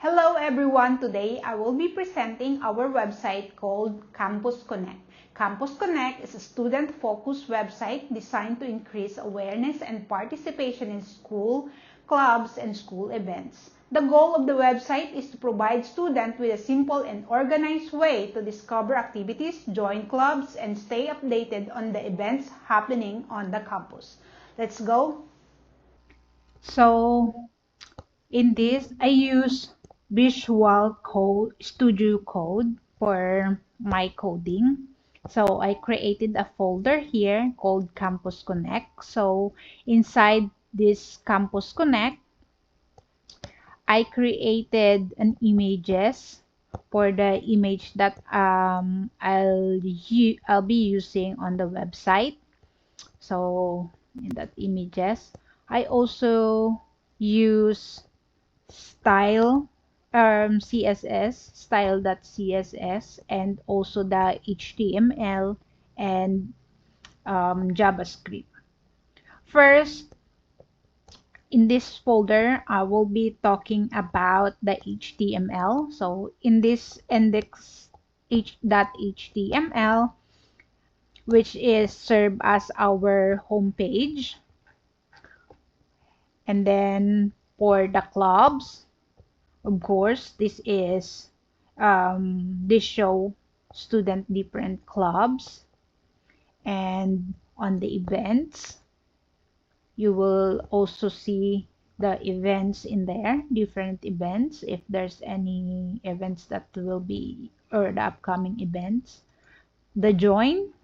Hello everyone, today I will be presenting our website called Campus Connect. Campus Connect is a student-focused website designed to increase awareness and participation in school, clubs, and school events. The goal of the website is to provide students with a simple and organized way to discover activities, join clubs, and stay updated on the events happening on the campus. Let's go! So, in this, I use Visual Studio Code for my coding. So I created a folder here called Campus Connect. So inside this Campus Connect, I created an images for the image that I'll be using on the website. So in that images, I also use style CSS style.css and also the HTML and JavaScript. First, in this folder, I will be talking about the HTML. So in this index.html, which is served as our home page, and then for the clubs, of course, this show student different clubs, and on the events, you will also see the events in there, different events, if there's any events that will be, or the upcoming events. The join,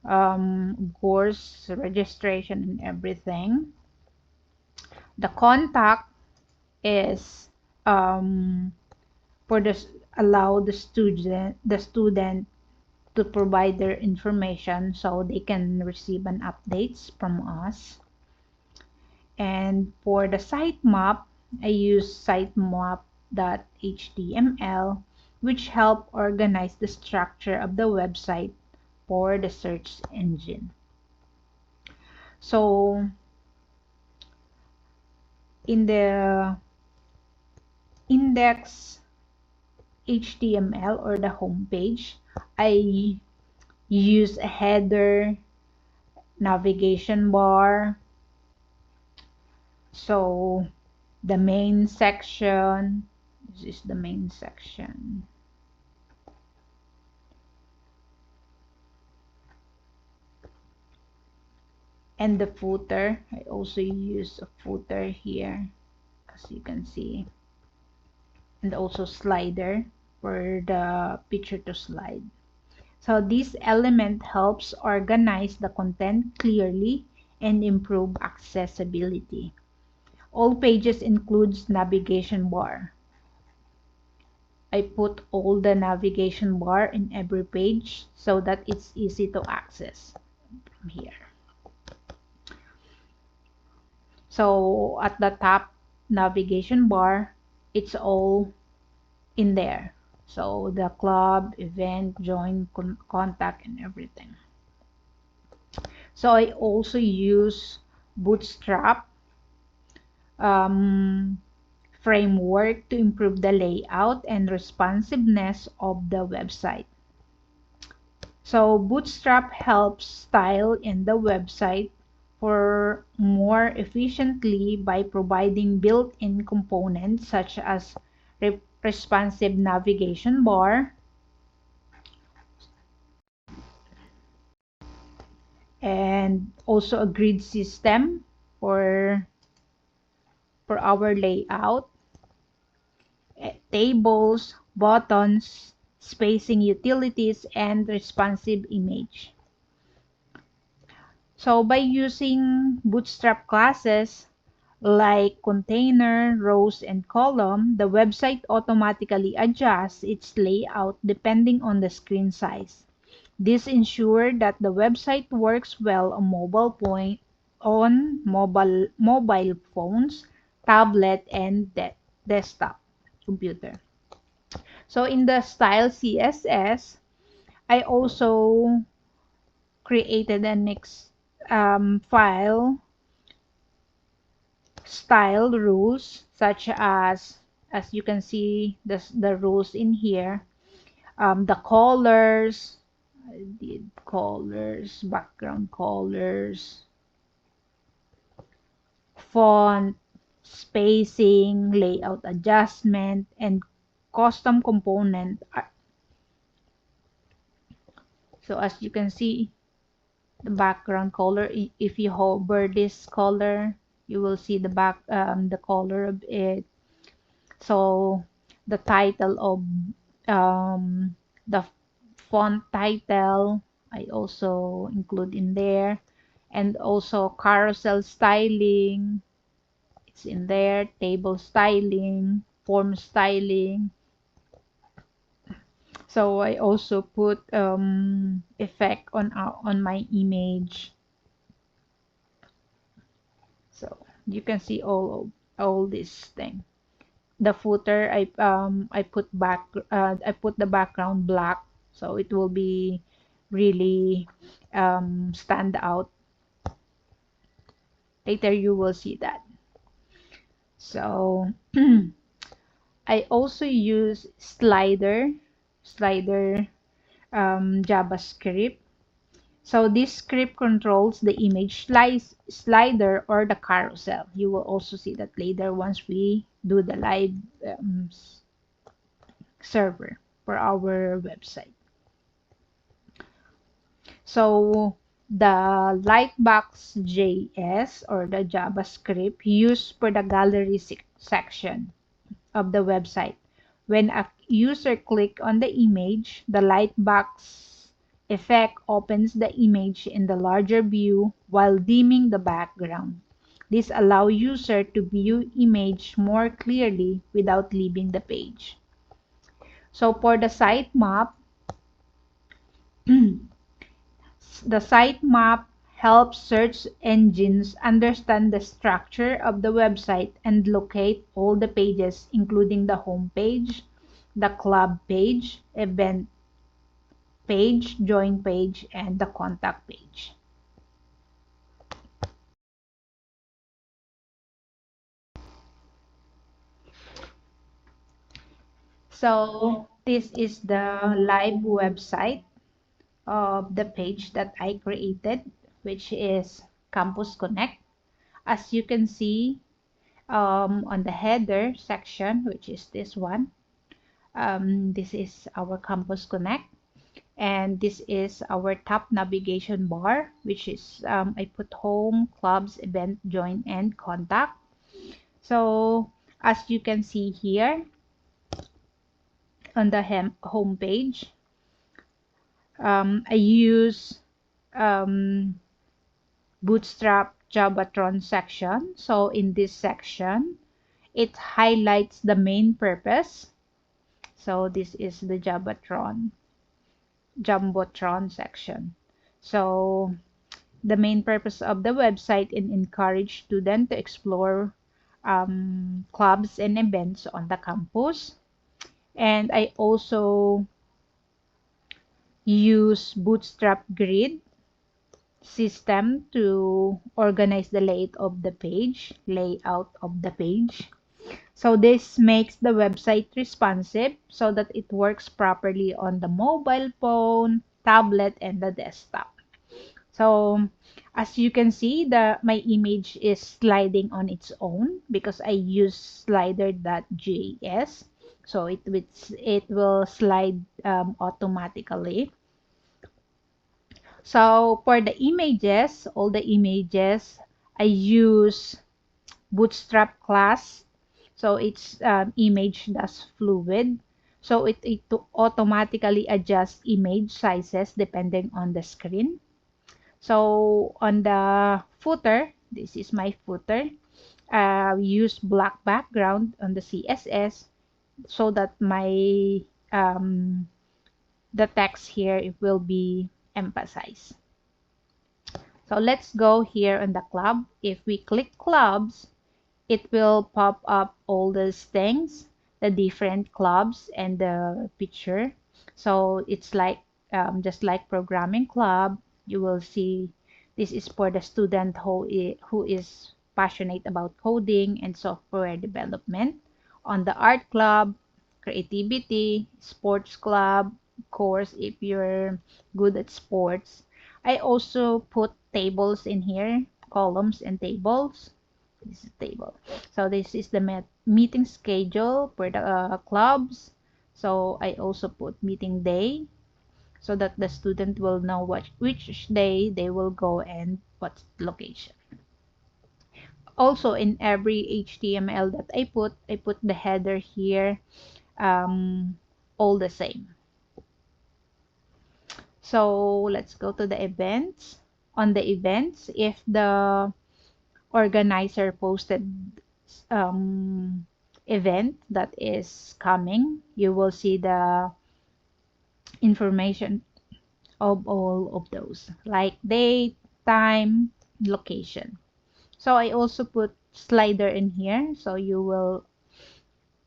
of course, registration and everything. The contact is for allow the student to provide their information so they can receive an updates from us. And for the sitemap, I use sitemap.html, which help organize the structure of the website for the search engine. So in the index HTML or the home page, I use a header, navigation bar. So the main section, this is the main section. And the footer, I also use a footer here, as you can see. And also slider for the picture to slide. So this element helps organize the content clearly and improve accessibility. All pages includes navigation bar. I put all the navigation bar in every page so that it's easy to access from here. So at the top navigation bar, it's all in there. So the club, event, join, contact, and everything. So I also use Bootstrap framework to improve the layout and responsiveness of the website. So Bootstrap helps style in the website for more efficiently by providing built-in components such as responsive navigation bar and also a grid system for our layout, tables, buttons, spacing utilities, and responsive image. So by using Bootstrap classes like container, rows, and column, the website automatically adjusts its layout depending on the screen size. This ensures that the website works well on mobile phones, tablet, and desktop computer. So in the style CSS, I also created a next file style rules such as as you can see, the rules in here. The colors, I did colors, background colors, font, spacing, layout adjustment, and custom component. So as you can see, the background color, if you hover this color, you will see the color of it. So the title of the font title I also include in there, and also carousel styling, it's in there, table styling, form styling. So I also put effect on my image. So you can see all this thing. The footer, I put I put the background black, so it will be really stand out. Later you will see that. So I also use slider JavaScript. So this script controls the image slider or the carousel. You will also see that later once we do the live server for our website. So the Lightbox.js or the JavaScript used for the gallery section of the website. When a user clicks on the image, the Lightbox effect opens the image in the larger view while dimming the background. This allows user to view image more clearly without leaving the page. So for the sitemap, the sitemap helps search engines understand the structure of the website and locate all the pages, including the home page, the club page, event page, join page, and the contact page. So this is the live website of the page that I created, which is Campus Connect. As you can see on the header section, which is this one, this is our Campus Connect, and this is our top navigation bar, which is I put home, clubs, event, join, and contact. So as you can see here on the home page, I use Bootstrap Javatron section. So in this section, it highlights the main purpose. So this is the Jumbotron section. So the main purpose of the website is encourage students to explore clubs and events on the campus. And I also use Bootstrap Grid system to organize the layout of the page. So this makes the website responsive so that it works properly on the mobile phone, tablet, and the desktop. So as you can see, my image is sliding on its own because I use slider.js. So it will slide automatically. So for the images, all the images, I use Bootstrap class. So it's image that's fluid. So it automatically adjusts image sizes depending on the screen. So on the footer, this is my footer. We use black background on the CSS so that my the text here it will be emphasized. So let's go here on the club. If we click clubs, it will pop up all these things, the different clubs and the picture. So it's like just like programming club, you will see this is for the student who is passionate about coding and software development, on the art club, creativity, sports club, of course, if you're good at sports. I also put tables in here, columns and tables. This is table. So this is the meeting schedule for the clubs. So I also put meeting day so that the student will know which day they will go and what location. Also, in every HTML that I put the header here, all the same. So let's go to the events. On the events, if the organizer posted event that is coming, you will see the information of all of those, like date, time, location. So I also put slider in here, so you will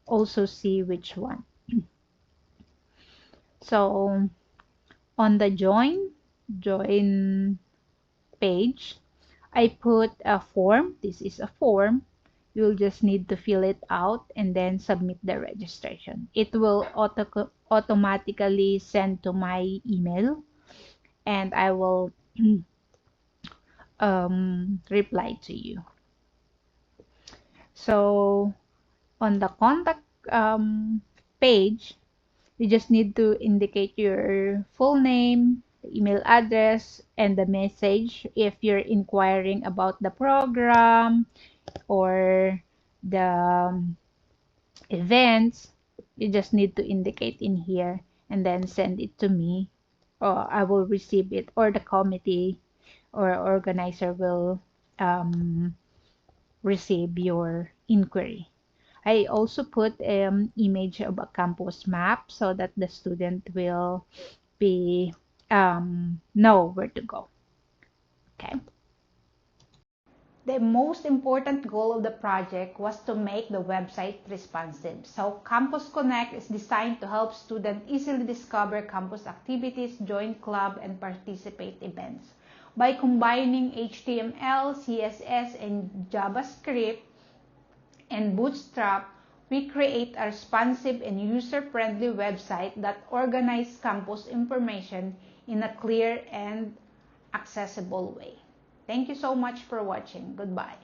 also see which one. So on the join page, I put a form. This is a form. You'll just need to fill it out and then submit the registration. It will automatically send to my email, and I will reply to you. So on the contact page, you just need to indicate your full name, the email address, and the message if you're inquiring about the program or the events. You just need to indicate in here and then send it to me, or I will receive it, or the committee or organizer will receive your inquiry. I also put image of a campus map so that the student will be know where to go. Okay. The most important goal of the project was to make the website responsive. So Campus Connect is designed to help students easily discover campus activities, join club, and participate events. By combining HTML, CSS, and JavaScript and Bootstrap, we create a responsive and user-friendly website that organizes campus information in a clear and accessible way. Thank you so much for watching. Goodbye.